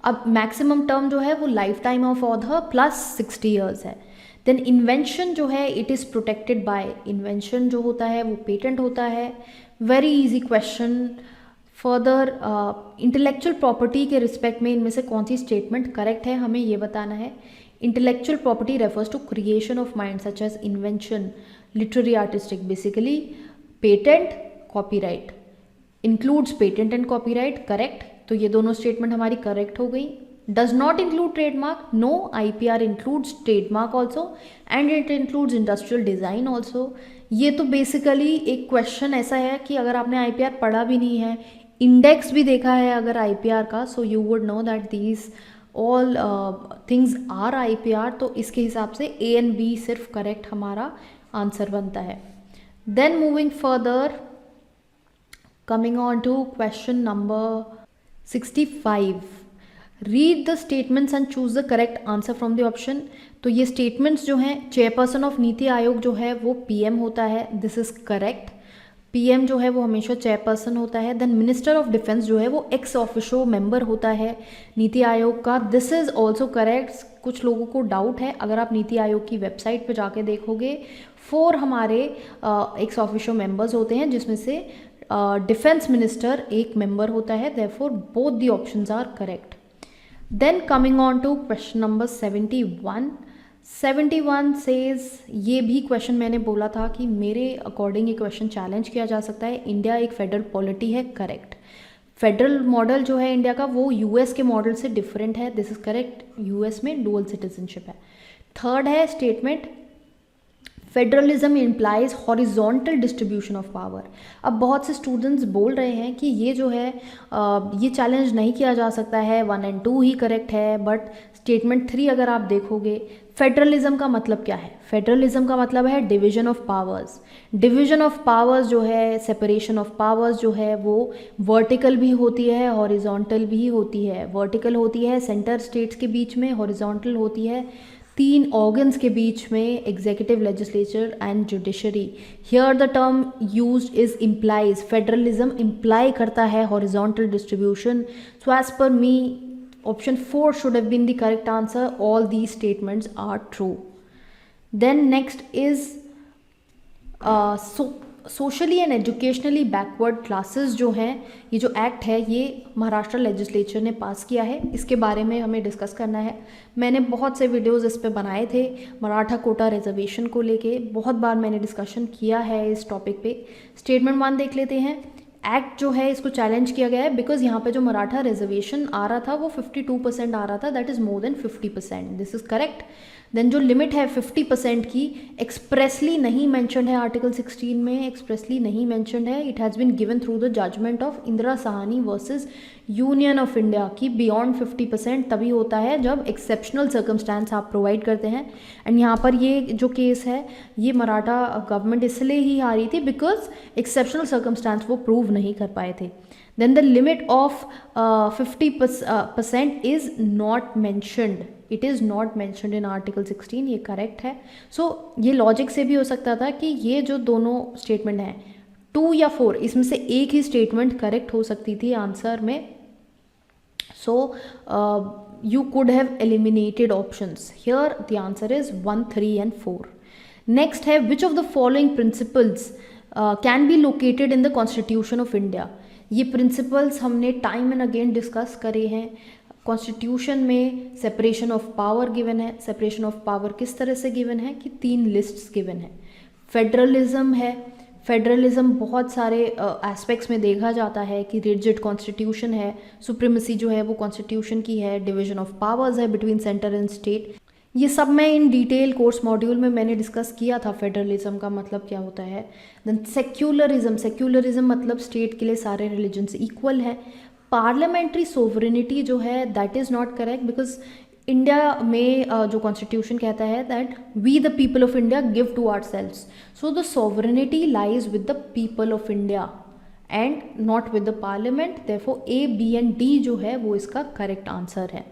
अब maximum term जो है वो life time of author plus 60 years है। देन इन्वेंशन जो है it is protected by, invention जो होता है वो पेटेंट होता है। Very easy question. Further intellectual property के रिस्पेक्ट में इनमें से कौन सी स्टेटमेंट करेक्ट है हमें ये बताना है। Intellectual property refers to creation of mind such as invention, literary, artistic. Basically patent, copyright, includes patent and copyright, correct, तो ये दोनों स्टेटमेंट हमारी करेक्ट हो गई. Does not include trademark, no, IPR includes trademark also and it includes industrial design also. ये तो basically एक question ऐसा है कि अगर आपने IPR पढ़ा भी नहीं है, इंडेक्स भी देखा है अगर IPR का, so you would know that these all things are IPR. तो इसके हिसाब से A एंड B सिर्फ करेक्ट हमारा आंसर बनता है. Then moving further, coming on to question number 65. Read the statements and choose the correct answer from the option. तो ये स्टेटमेंट्स जो हैं, चेयरपर्सन ऑफ नीति आयोग जो है वो PM होता है, दिस इज करेक्ट. PM जो है वो हमेशा चेयरपर्सन होता है. देन मिनिस्टर ऑफ डिफेंस जो है वो एक्स ऑफिशियो मेंबर होता है नीति आयोग का, दिस इज ऑल्सो करेक्ट. कुछ लोगों को डाउट है, अगर आप नीति आयोग की वेबसाइट पे जाके देखोगे 4 हमारे एक्स ऑफिशियो मेंबर्स होते हैं, जिसमें से डिफेंस मिनिस्टर एक मेंबर होता है. Therefore both the options are correct. Then coming on to question number 71. 71 says, ये भी क्वेश्चन मैंने बोला था कि मेरे अकॉर्डिंग ये क्वेश्चन चैलेंज किया जा सकता है. इंडिया एक फेडरल पॉलिटी है, करेक्ट. फेडरल मॉडल जो है इंडिया का वो US के मॉडल से डिफरेंट है, दिस इज करेक्ट. US में डुअल सिटीजनशिप है. थर्ड है statement, federalism implies horizontal distribution of power. अब बहुत से स्टूडेंट्स बोल रहे हैं कि ये जो है ये चैलेंज नहीं किया जा सकता है, 1 और 2 ही करेक्ट है. बट स्टेटमेंट 3 अगर आप देखोगे, फेडरलिज्म का मतलब क्या है? फेडरलिज्म का मतलब है division of powers. Division of powers जो है, सेपरेशन ऑफ पावर्स जो है वो वर्टिकल भी होती है, हॉरिजॉन्टल भी होती है. वर्टिकल होती है सेंटर स्टेट्स के बीच में, हॉरिजॉन्टल होती है 3 ऑर्गन्स के बीच में, executive, legislature and judiciary. Here the term used is implies, federalism imply करता है horizontal distribution. So as per me option 4 should have been the correct answer. All these statements are true. Then next is socially and educationally backward classes जो हैं, ये जो act है ये Maharashtra legislature ने पास किया है. इसके बारे में हमें डिस्कस करना है. मैंने बहुत से वीडियोस इस पे बनाए थे, मराठा कोटा रिजर्वेशन को लेके बहुत बार मैंने डिस्कशन किया है इस टॉपिक पे. स्टेटमेंट 1 देख लेते हैं. एक्ट जो है इसको चैलेंज किया गया है बिकॉज यहाँ पे जो मराठा रिजर्वेशन आ रहा था वो 52% आ रहा था, that is more than 50%, this is correct. Then जो लिमिट है 50% की एक्सप्रेसली नहीं मेंशन्ड है, आर्टिकल 16 में एक्सप्रेसली नहीं मेंशन्ड है. It has been given through the judgment of Indira Sahni versus union of India की बियॉन्ड 50% तभी होता है जब एक्सेप्शनल सर्कमस्टांस आप प्रोवाइड करते हैं. एंड यहाँ पर ये जो केस है ये मराठा गवर्नमेंट इसलिए ही हारी थी बिकॉज एक्सेप्शनल सर्कमस्टांस वो प्रूव नहीं कर पाए थे. Then the limit of 50% is not mentioned, it is not mentioned in article 16, ये करेक्ट है. सो ये लॉजिक से भी हो सकता था कि ये जो दोनों स्टेटमेंट हैं 2 या 4 इसमें से एक ही स्टेटमेंट करेक्ट हो सकती थी आंसर में. सो you could have eliminated options. Here the answer is 1, 3 and 4. Next है, which of the following principles can be located in the Constitution of India. ये principles हमने time and again discuss करे हैं. Constitution में separation of power given है. Separation of power किस तरह से गिवन है कि 3 लिस्ट्स गिवन है. फेडरलिज्म है, फेडरलिज्म बहुत सारे एस्पेक्ट्स में देखा जाता है कि रिजिड कॉन्स्टिट्यूशन है, सुप्रीमेसी जो है वो कॉन्स्टिट्यूशन की है, डिवीजन ऑफ पावर्स है बिटवीन सेंटर एंड स्टेट. ये सब मैं इन डिटेल कोर्स मॉड्यूल में मैंने डिस्कस किया था फेडरलिज्म का मतलब क्या होता है. देन सेक्युलरिज्म, सेक्युलरिज्म मतलब स्टेट के लिए सारे रिलीजन्स इक्वल है. पार्लियामेंट्री सोवरेनिटी जो है that is not correct because India में जो कॉन्स्टिट्यूशन कहता है that we the people of India give to ourselves. So the sovereignty lies with the people of India and not with the parliament. Therefore A, B and D जो है वो इसका correct answer है.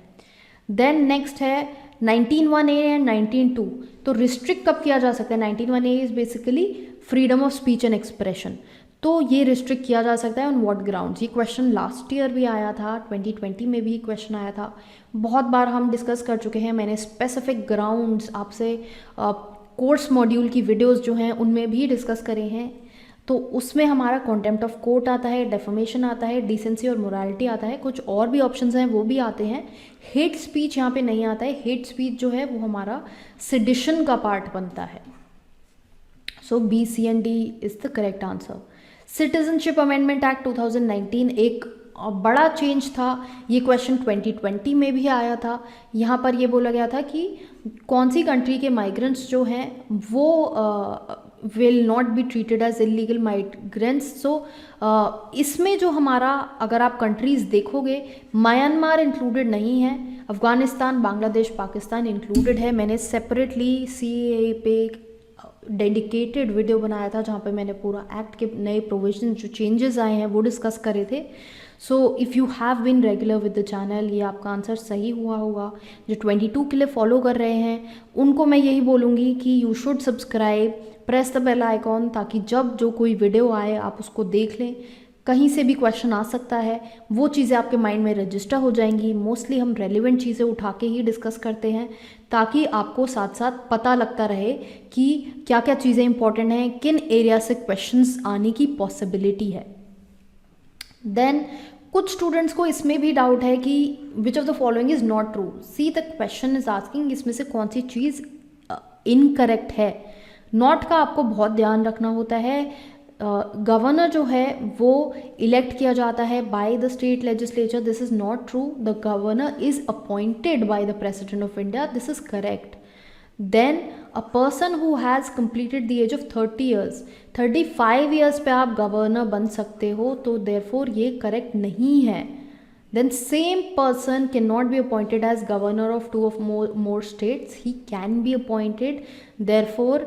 Then next है 19(1)(a) and 19(2). तो restrict कब किया जा सकता है? 19(1)(a) is basically freedom of speech and expression. तो ये रिस्ट्रिक्ट किया जा सकता है ऑन व्हाट ग्राउंड्स. ये क्वेश्चन लास्ट ईयर भी आया था, 2020 में भी क्वेश्चन आया था. बहुत बार हम डिस्कस कर चुके हैं, मैंने स्पेसिफिक ग्राउंड्स आपसे कोर्स मॉड्यूल की वीडियोस जो हैं उनमें भी डिस्कस करे हैं. तो उसमें हमारा कॉन्टेम्प्ट ऑफ कोर्ट आता है, डेफमेशन आता है, डिसेंसी और मोरालिटी आता है, कुछ और भी ऑप्शंस हैं वो भी आते हैं. हेट स्पीच यहाँ पे नहीं आता है. हेट स्पीच जो है वो हमारा सेडिशन का पार्ट बनता है. So B, C and D is the correct answer. Citizenship amendment act 2019 एक बड़ा चेंज था। ये क्वेश्चन 2020 में भी आया था। यहाँ पर ये बोला गया था कि कौन सी कंट्री के माइग्रेंट्स जो हैं वो will not be treated as illegal migrants. So इसमें जो हमारा, अगर आप कंट्रीज़ देखोगे, म्यांमार इंक्लूडेड नहीं है, अफ़गानिस्तान, बांग्लादेश, पाकिस्तान इंक्लूडेड है। मैंने सेपरेटली CAA पे डेडिकेटेड वीडियो बनाया था जहाँ पे मैंने पूरा एक्ट के नए प्रोविजन जो चेंजेस आए हैं वो डिस्कस करे थे। So if you have been regular with the channel, ये आपका आंसर सही हुआ होगा। जो 22 के लिए फॉलो कर रहे हैं उनको मैं यही बोलूँगी कि you should subscribe, press the bell icon, ताकि जब जो कोई वीडियो आए आप उसको देख लें। कहीं से भी क्वेश्चन आ सकता है, वो चीज़ें आपके माइंड में रजिस्टर हो जाएंगी। मोस्टली हम रेलिवेंट चीज़ें उठा के ही डिस्कस करते हैं ताकि आपको साथ साथ पता लगता रहे कि क्या क्या चीज़ें इंपॉर्टेंट हैं, किन एरिया से क्वेश्चंस आने की पॉसिबिलिटी है। देन कुछ स्टूडेंट्स को इसमें भी डाउट है कि विच of the following is not true. See the question is asking इसमें से कौन सी चीज़ इनकरेक्ट है। नॉट का आपको बहुत ध्यान रखना होता है। गवर्नर जो है वो इलेक्ट किया जाता है by the state legislature, this is not true. The governor is appointed by the president of India, this is correct. Then a person who has completed the age of 30 years, 35 years पे आप governor बन सकते हो, तो therefore ये correct नहीं है। Then same person cannot be appointed as governor of two of more states. He can be appointed. Therefore,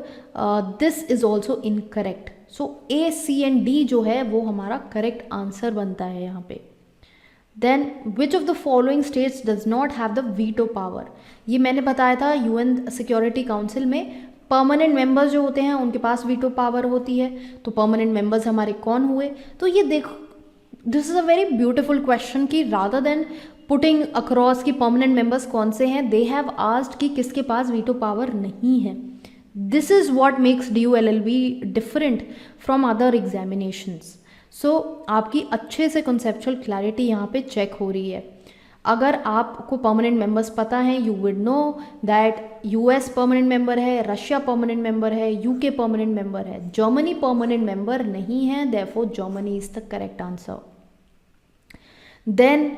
this is also incorrect. So A, C and D जो है वो हमारा correct answer बनता है यहाँ पे। Then which of the following states does not have the veto power? ये मैंने बताया था UN Security Council में परमानेंट मेंबर्स जो होते हैं उनके पास वीटो पावर होती है। तो परमानेंट मेंबर्स हमारे कौन हुए? तो ये देखो, this is a very beautiful question कि रादर देन पुटिंग अक्रॉस की परमानेंट मेंबर्स कौन से हैं, दे हैव आस्क्ड कि किसके पास वीटो पावर नहीं है। This is what makes DULLB different from other examinations. So आपकी अच्छे से कॉन्सेप्चुअल क्लैरिटी यहाँ पे चेक हो रही है। अगर आपको परमानेंट मेंबर्स पता है, you would know that US permanent member है, रशिया परमानेंट मेंबर है, UK परमानेंट मेंबर है, जर्मनी परमानेंट मेंबर नहीं है, therefore Germany is the correct answer. Then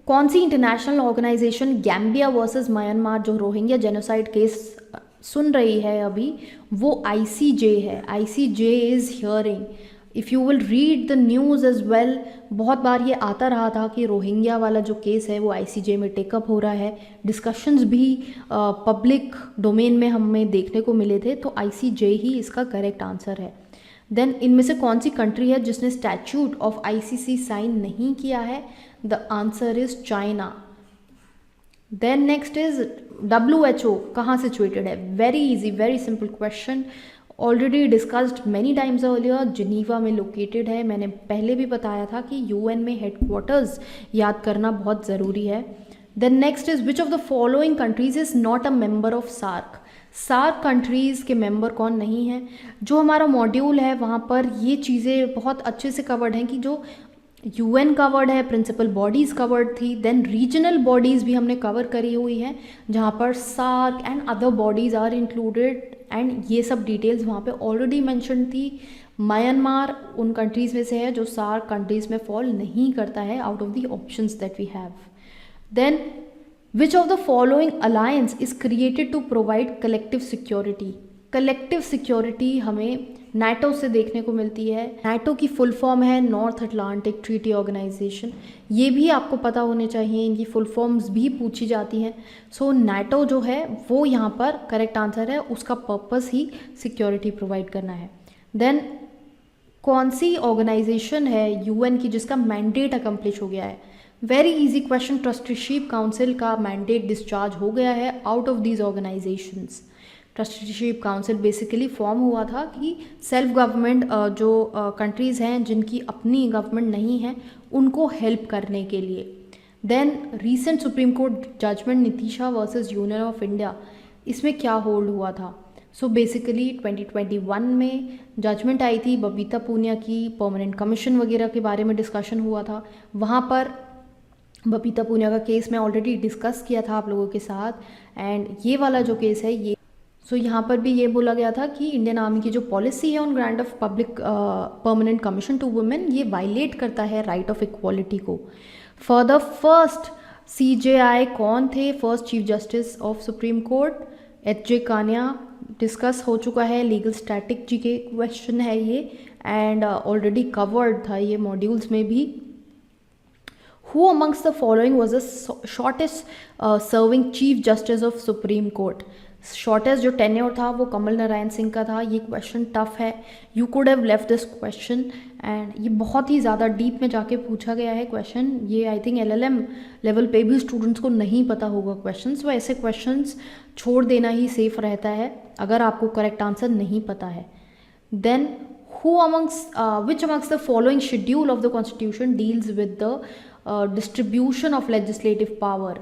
कौन सी international organisation Gambia versus Myanmar जो रोहिंग्या जेनोसाइड केस सुन रही है अभी, वो ICJ है। ICJ is hearing. If you will read the news as well, बहुत बार ये आता रहा था कि रोहिंग्या वाला जो केस है वो ICJ में टेकअप हो रहा है। डिस्कशंस भी पब्लिक डोमेन में हमें देखने को मिले थे, तो ICJ ही इसका करेक्ट आंसर है। देन इनमें से कौन सी कंट्री है जिसने स्टैच्यूट ऑफ ICC साइन नहीं किया है? The answer is China. Then next is WHO कहाँ सिचुएटेड है? Very easy, very simple question, already discussed many times earlier, Geneva में लोकेटेड है। मैंने पहले भी बताया था कि UN में हेडक्वार्टर्स याद करना बहुत ज़रूरी है। Then next is which of the following countries is not a member of SAARC? SAARC countries के मेंबर कौन नहीं हैं? जो हमारा मॉड्यूल है वहाँ पर ये चीज़ें बहुत अच्छे से कवर्ड हैं कि जो UN कवर्ड है, प्रिंसिपल बॉडीज़ कवर्ड थी, देन रीजनल बॉडीज़ भी हमने कवर करी हुई हैं जहाँ पर SAARC and other bodies are included, and ये सब डिटेल्स वहाँ पे ऑलरेडी मेंशन थी। म्यांमार उन कंट्रीज़ में से है जो सार्क कंट्रीज़ में फॉल नहीं करता है out of the options that we have. Then which of the following alliance is created to provide collective security? Collective security हमें NATO से देखने को मिलती है। NATO की फुल फॉर्म है नॉर्थ अटलांटिक ट्रीटी ऑर्गेनाइजेशन। ये भी आपको पता होने चाहिए, इनकी फुल फॉर्म्स भी पूछी जाती हैं। सो NATO जो है वो यहाँ पर करेक्ट आंसर है, उसका पर्पस ही सिक्योरिटी प्रोवाइड करना है। देन कौन सी ऑर्गेनाइजेशन है UN की जिसका मैंडेट अकम्प्लिश हो गया है? Very easy question, trusteeship council का मैंडेट डिस्चार्ज हो गया है out of these organisations. Trusteeship council basically form हुआ था कि सेल्फ गवर्नमेंट जो कंट्रीज़ हैं जिनकी अपनी गवर्नमेंट नहीं है उनको हेल्प करने के लिए। Then recent Supreme Court judgment Nitisha versus union of India, इसमें क्या होल्ड हुआ था? सो बेसिकली 2021 में जजमेंट आई थी, बबीता पूनिया की परमानेंट कमीशन वगैरह के बारे में डिस्कशन हुआ था। वहाँ पर बबीता पूनिया का केस मैं ऑलरेडी डिस्कस किया था आप लोगों के साथ, एंड ये वाला जो केस है ये सो यहाँ पर भी ये बोला गया था कि इंडियन आर्मी की जो पॉलिसी है on grant of public permanent commission to women, ये वायलेट करता है राइट ऑफ इक्वालिटी को। फॉर द फर्स्ट CJI कौन थे? First chief justice of supreme court HJ Kania. Discuss हो चुका है, लीगल स्टैटिक जी के क्वेश्चन है ये, एंड ऑलरेडी कवर्ड था ये मॉड्यूल्स में भी। Who amongst the following was the shortest serving chief justice of Supreme Court? Shortest जो टेन्योर था वो कमल नारायण सिंह का था। ये क्वेश्चन टफ है, you could have left this question, and ये बहुत ही ज़्यादा डीप में जाके पूछा गया है क्वेश्चन। ये आई थिंक LLM लेवल पे भी स्टूडेंट्स को नहीं पता होगा क्वेश्चंस, वो ऐसे क्वेश्चंस छोड़ देना ही सेफ रहता है अगर आपको करेक्ट आंसर नहीं पता है। Then which amongst the following schedule of the constitution deals with the distribution of legislative power?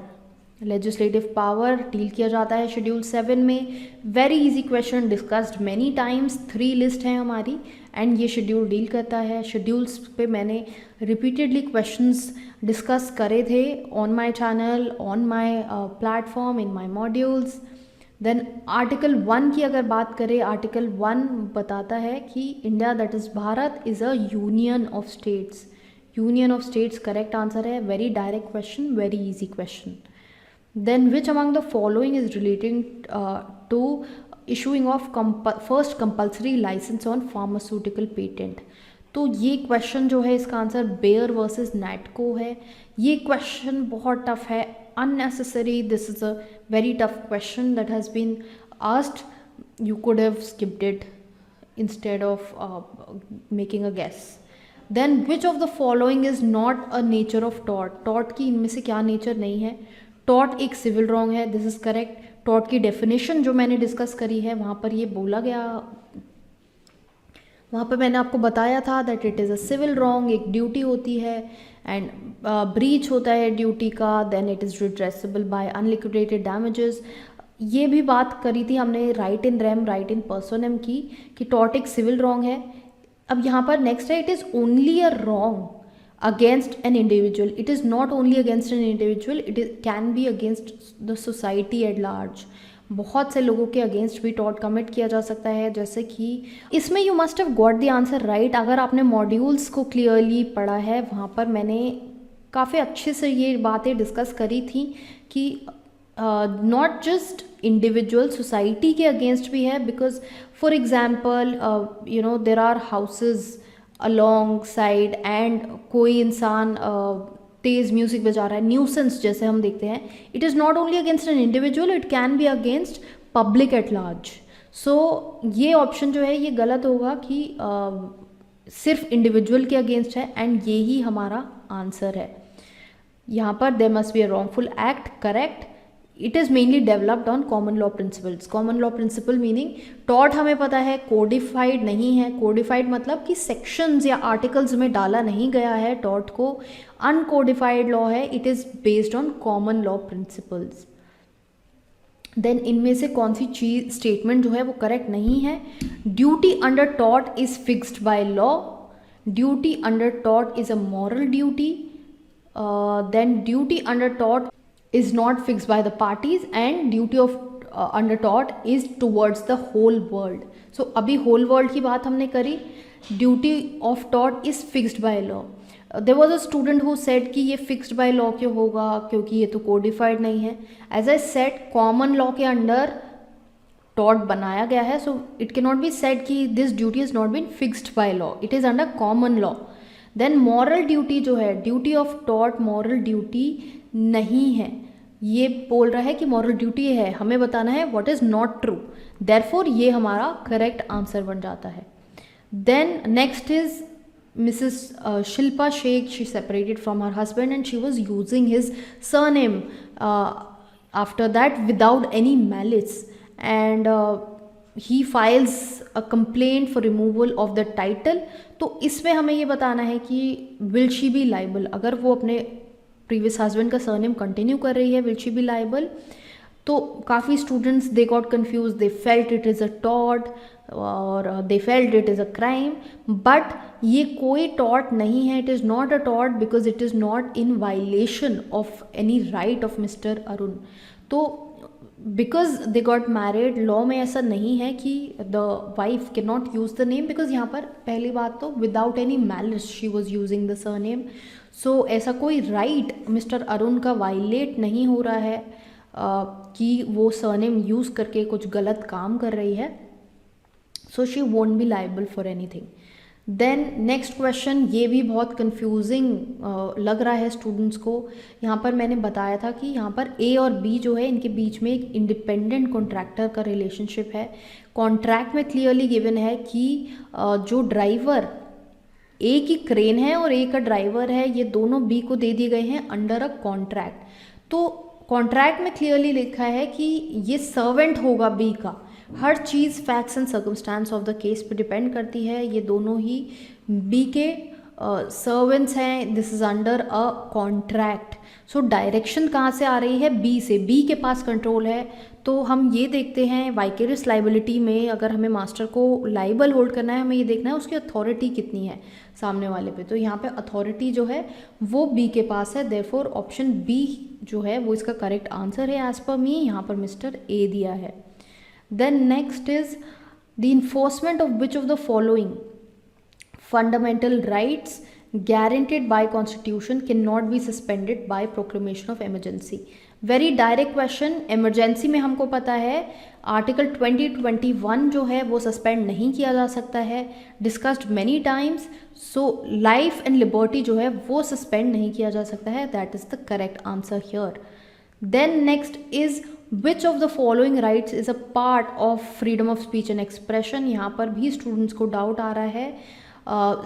Legislative power deal किया जाता है शेड्यूल 7 में। Very easy question, discussed many times, 3 list है हमारी, एंड ये शेड्यूल डील करता है। शेड्यूल्स पे मैंने रिपीटेडली क्वेश्चंस डिस्कस करे थे on my channel, on my platform, in my modules. Then article 1 की अगर बात करें, आर्टिकल 1 बताता है कि India that is Bharat is a union of states. Union of states correct answer है। Very direct question, very easy question. Then which among the following is relating to issuing of first compulsory license on pharmaceutical patent? तो ये question जो है इसका answer bear versus Natco है। ये question बहुत tough है, unnecessary, this is a very tough question that has been asked, you could have skipped it instead of making a guess. Then which of the following is not a nature of tort? tort की इनमें से क्या nature नहीं है? Taught एक civil wrong है, this is correct. Taught की definition जो मैंने डिस्कस करी है वहाँ पर ये बोला गया, वहाँ पर मैंने आपको बताया था that it is a civil wrong, एक ड्यूटी होती है एंड ब्रीच होता है ड्यूटी का, then it is redressable by unliquidated damages. ये भी बात करी थी हमने right in rem, right in personam की, कि टॉट एक सिविल रॉन्ग है। अब यहाँ पर नेक्स्ट है, it is only a wrong against an individual. It is not only against an individual, can be against the society at large. बहुत से लोगों के अगेंस्ट भी टॉट कमिट किया जा सकता है, जैसे कि इसमें you must have got the answer right. अगर आपने मॉड्यूल्स को क्लियरली पढ़ा है, वहाँ पर मैंने काफ़ी अच्छे से ये बातें डिस्कस करी थी कि नॉट जस्ट इंडिविजुअल, सोसाइटी के अगेंस्ट भी है। Because for example you know there are houses alongside and कोई इंसान तेज़ म्यूज़िक बजा रहा है, न्यूसेंस जैसे हम देखते हैं, it is not only against an individual, it can be against public at large. So ये ऑप्शन जो है ये गलत होगा कि सिर्फ इंडिविजुअल के अगेंस्ट है, एंड ये ही हमारा आंसर है। यहाँ पर there must be a wrongful act, correct. It is mainly developed on common law principles. Common law principle meaning टॉट हमें पता है कोडिफाइड नहीं है। कोडिफाइड मतलब कि सेक्शंस या आर्टिकल्स में डाला नहीं गया है टॉट को। अनकोडिफाइड लॉ है, it is based on common law principles. Then इनमें से कौन सी चीज स्टेटमेंट जो है वो करेक्ट नहीं है? ड्यूटी अंडर टॉट is fixed by law. Duty under टॉट is a moral duty. Then duty under टॉट is not fixed by the parties, and duty of under tort is towards the whole world. So अभी whole world की बात हमने करी, duty of tort is fixed by law. There was a student who said कि ये fixed by law क्यों होगा, क्योंकि ये तो codified नहीं है. As I said, common law के अंडर tort बनाया गया है, so it cannot be said कि this duty has not been fixed by law. It is under common law. Then moral duty जो है, duty of tort moral duty नहीं है। ये बोल रहा है कि मॉरल ड्यूटी है, हमें बताना है what is not true, therefore ये हमारा करेक्ट आंसर बन जाता है। Then next is Mrs Shilpa Shaikh, she separated from her husband and she was using his surname after that without any malice, and he files a complaint for removal of the title. तो इसमें हमें ये बताना है कि विल शी बी लाइबल, अगर वो अपने प्रीवियस हस्बैंड का सरनेम कंटिन्यू कर रही है, विल शी बी लाइबल। तो काफ़ी students they got confuse, they felt it is a टॉट और they felt it is a crime, but ये कोई टॉट नहीं है, इट इज़ नॉट अ टॉट because it is not in violation of any right of mister Arun. तो because they got married, law में ऐसा नहीं है कि the wife can not use the name, because यहाँ पर पहली बात तो without any malice she was using the surname. So ऐसा कोई राइट मिस्टर अरुण का वायलेट नहीं हो रहा है कि वो सरनेम यूज़ करके कुछ गलत काम कर रही है. So she won't be liable for anything. Then next question, ये भी बहुत कंफ्यूजिंग लग रहा है स्टूडेंट्स को. यहाँ पर मैंने बताया था कि यहाँ पर ए और बी जो है इनके बीच में एक इंडिपेंडेंट कॉन्ट्रैक्टर का रिलेशनशिप है. कॉन्ट्रैक्ट में क्लियरली गिवन है कि जो ड्राइवर ए की क्रेन है और ए का ड्राइवर है, ये दोनों बी को दे दिए गए हैं अंडर अ कॉन्ट्रैक्ट. तो कॉन्ट्रैक्ट में क्लियरली लिखा है कि ये सर्वेंट होगा बी का. हर चीज़ facts and circumstance of the case पे डिपेंड करती है. ये दोनों ही बी के सर्वेंट्स हैं. This is under a contract. So direction कहाँ से आ रही है? बी से. बी के पास कंट्रोल है. तो हम ये देखते हैं वाइकेरियस लाइबिलिटी में, अगर हमें मास्टर को लाइबल होल्ड करना है, हमें ये देखना है उसकी अथॉरिटी कितनी है सामने वाले पे. तो यहाँ पे अथॉरिटी जो है वो बी के पास है. देयरफॉर ऑप्शन बी जो है वो इसका करेक्ट आंसर है एज पर मी. यहाँ पर मिस्टर ए दिया है. Then next is the enforcement of which of the following fundamental rights guaranteed by constitution cannot be suspended by proclamation of emergency. Very direct question. emergency में हमको पता है article 2021 जो है वो सस्पेंड नहीं किया जा सकता है, discussed many times. So life and liberty जो है वो सस्पेंड नहीं किया जा सकता है. That is the correct answer here. Then next is which of the following rights is a part of freedom of speech and expression. यहाँ पर भी स्टूडेंट्स को डाउट आ रहा है.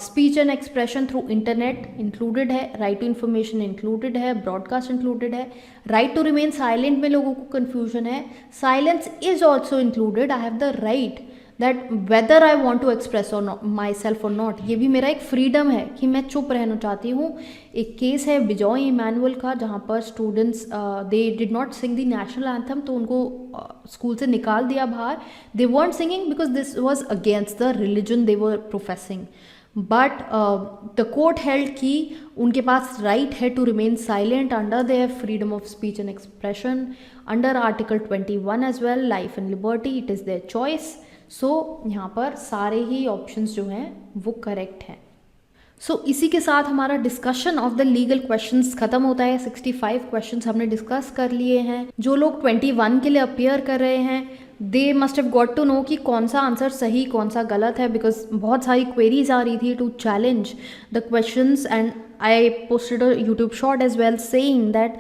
Speech and expression through internet included है, right to information included है, broadcast included है. राइट टू रिमेन साइलेंट में लोगों को कन्फ्यूजन है. Silence is also included. I have the right that whether I want to express और my self और not. ये भी मेरा एक फ्रीडम है कि मैं चुप रहना चाहती हूँ. एक केस है बिजॉय इमैनुअल का जहाँ पर students they did not sing the national anthem, तो उनको स्कूल से निकाल दिया बाहर. They won't singing because this was against the religion they were professing. But the court held कि उनके पास राइट है to remain silent under their freedom of speech and expression under article 21 as well. Life and liberty, it is their choice. So यहाँ पर सारे ही options जो हैं वो करेक्ट हैं. सो इसी के साथ हमारा discussion of the legal questions खत्म होता है. 65 क्वेश्चंस हमने डिस्कस कर लिए हैं. जो लोग 21 के लिए अपियर कर रहे हैं they must have got to know कि कौन सा आंसर सही कौन सा गलत है, बिकॉज बहुत सारी क्वेरीज आ रही थी to challenge the questions. And I posted a YouTube short as well saying that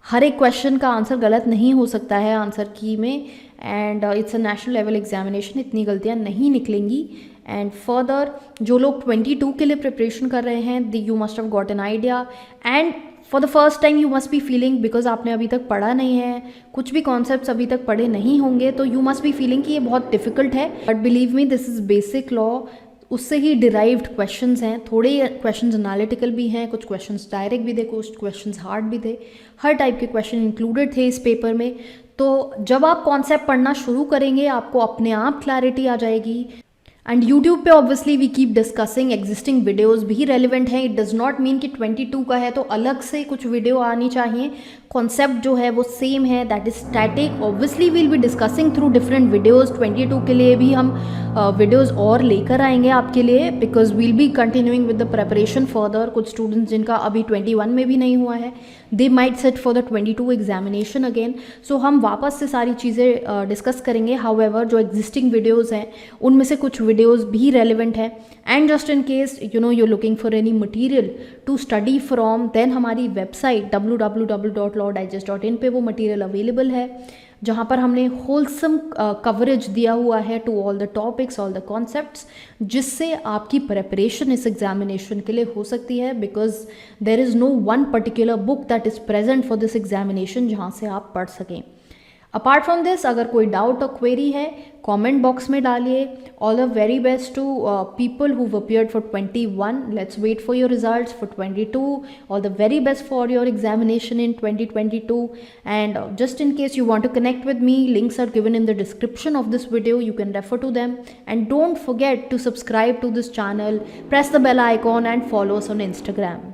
हर एक क्वेश्चन का आंसर गलत नहीं हो सकता है आंसर की में. And it's a national level examination, इतनी गलतियाँ नहीं निकलेंगी. एंड फर्दर जो लोग 22 के लिए प्रिपरेशन कर रहे हैं you must have got an idea. And for the first time you must be feeling, because आपने अभी तक पढ़ा नहीं है, कुछ भी कॉन्सेप्ट्स अभी तक पढ़े नहीं होंगे, तो यू मस्ट बी फीलिंग कि ये बहुत डिफिकल्ट है. But believe me this is basic law. उससे ही डिराइव्ड क्वेश्चंस हैं. थोड़े क्वेश्चंस एनालिटिकल भी हैं, कुछ क्वेश्चंस डायरेक्ट भी थे, कुछ क्वेश्चंस हार्ड भी थे. हर टाइप के क्वेश्चन इंक्लूडेड थे इस पेपर में. तो जब आप कॉन्सेप्ट पढ़ना शुरू करेंगे आपको अपने आप क्लैरिटी आ जाएगी. एंड यूट्यूब पे obviously we keep discussing existing videos भी रेलिवेंट हैं. इट डज़ नॉट मीन कि 22 का है तो अलग से कुछ वीडियो आनी चाहिए. कॉन्सेप्ट जो है वो सेम है, that is static. Obviously we'll be discussing through different videos. 22 के लिए भी हम वीडियोज़ और लेकर आएंगे आपके लिए, because we'll be continuing with the preparation further. कुछ स्टूडेंट्स जिनका अभी 21 में भी नहीं हुआ है they might set for the 22 examination again. So हम वापस से सारी चीज़ें डिस्कस करेंगे. हाउएवर जो एग्जिस्टिंग वीडियोज़ हैं उनमें से कुछ वीडियोज़ भी रेलिवेंट है. And just in case you know you looking for any material to study from, then हमारी वेबसाइट www.lawdigest.in पे वो मटीरियल अवेलेबल है, जहाँ पर हमने होलसम कवरेज दिया हुआ है to all the topics, all the concepts, जिससे आपकी प्रेपरेशन इस एग्जामिनेशन के लिए हो सकती है. Because there is no one particular book that is present for this examination जहाँ से आप पढ़ सकें. अपार्ट फ्रॉम दिस अगर कोई डाउट और क्वेरी है कमेंट बॉक्स में डालिए. All the very best to people who appeared for 21. Let's wait for your results for 22. All the very best for your examination in 2022. And just in case you want to connect with me, links are given in the description of this video. You can refer to them. And don't forget to subscribe to this channel, press the bell icon and follow us on Instagram.